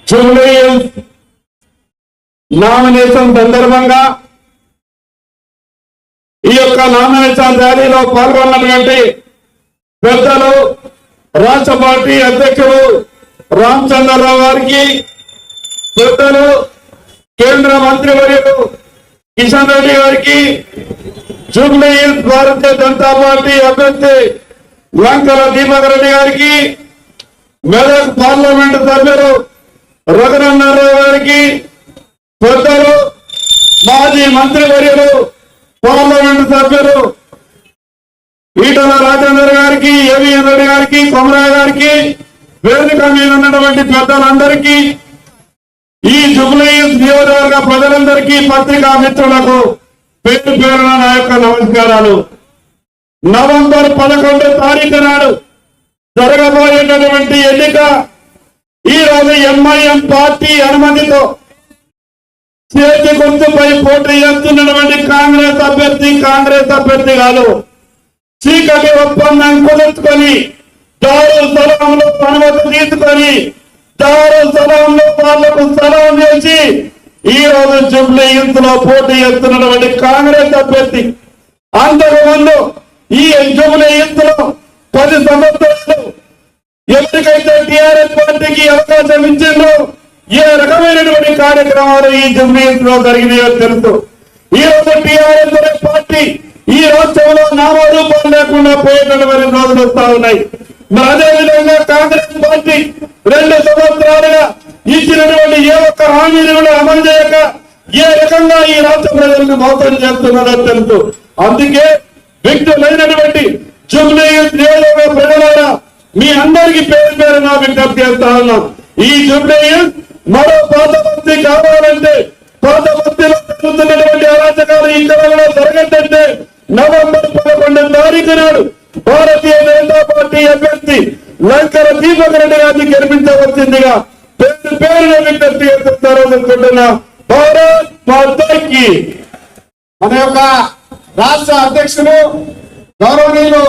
July nomination సందర్భంగా ఈ యొక్క నామినేషన్ ర్యాలీలో పాల్గొన్నటువంటి పెద్దలు రాష్ట్ర పార్టీ అధ్యక్షులు రామచంద్రరావు గారికి, పెద్దలు కేంద్ర మంత్రివర్యులు కిషన్ రెడ్డి గారికి, జూబ్లీ భారతీయ జనతా పార్టీ అభ్యర్థి లంకల దీపక్ రెడ్డి గారికి, మెదక్ పార్లమెంటు సభ్యులు రఘునందనరావు గారికి, పెద్దలు మాజీ మంత్రివర్యులు పార్లమెంటు సభ్యులు ఈటల రాజేందర్ గారికి, ఏవిఎన్ రెడ్డి గారికి, కొమరయ్య గారికి, వేదిక మీద ఉన్నటువంటి పెద్దలందరికీ, ఈ జూబ్లీ నియోజకవర్గ ప్రజలందరికీ, పత్రికా మిత్రులకు పేరు పేరున నా యొక్క నమస్కారాలు. నవంబర్ 11 తారీఖు నాడు జరగబోయేటటువంటి ఎన్నిక ఈ రోజు ఎంఐఎం పార్టీ అనుమతితో చేతి గుర్తుపై పోటీ చేస్తున్నటువంటి కాంగ్రెస్ అభ్యర్థి కాదు, చీకటి ఒప్పందం కుదుర్చుకొని దారుల్ సలాంలో అనుమతి తీసుకొని దారుల్ సలాంలో వాళ్లకు సలాం చేసి ఈ రోజు జూబ్లీ హిల్స్ పోటీ చేస్తున్నటువంటి కాంగ్రెస్ అభ్యర్థి. అంతకు ముందు ఈ జూబ్లీ హిల్స్ 10 సంవత్సరాలు ఎవరికైతే టిఆర్ఎస్ పార్టీకి అవకాశం ఇచ్చిందో ఏ రకమైనటువంటి కార్యక్రమాలు ఈ జూబ్లీ హిల్స్ జరిగినాయో తెలుసు. ఈ రోజు టిఆర్ఎస్ పార్టీ ఈ రాష్ట్రంలో నామరూపం లేకుండా పోయేటటువంటి రోజులు వస్తా ఉన్నాయి. మరి అదేవిధంగా కాంగ్రెస్ పార్టీ 2 సంవత్సరాలుగా ఇచ్చినటువంటి ఏ ఒక్క హామీని కూడా అమలు చేయక ఏ రకంగా ఈ రాష్ట్ర ప్రజలను మోసం చేస్తున్నారో తెలుసు. అందుకే వ్యక్తులైనటువంటి జూబ్లీ హిల్స్ నియోజకవర్గ ప్రజలారా మీ అందరికీ పేరు పేరున విజ్ఞప్తి చేస్తా ఉన్నాం. ఈ జూబ్లీ హిల్స్ మరో పాత బస్తీ కావాలంటే, పాత బస్తీలో జరుగుతున్నటువంటి అరాచకాలు ఇక్కడ కూడా జరగదంటే నవంబర్ 11 తారీఖు నాడు భారతీయ జనతా పార్టీ అభ్యర్థి లంకల దీపక్ రెడ్డి గారిని గెలిపించవలసిందిగా పేరు పేరున విజ్ఞప్తి చేస్తున్నారనుకుంటున్నా. భారత్ మాతాకి. మన యొక్క రాష్ట్ర అధ్యక్షులు గౌరవనీయులు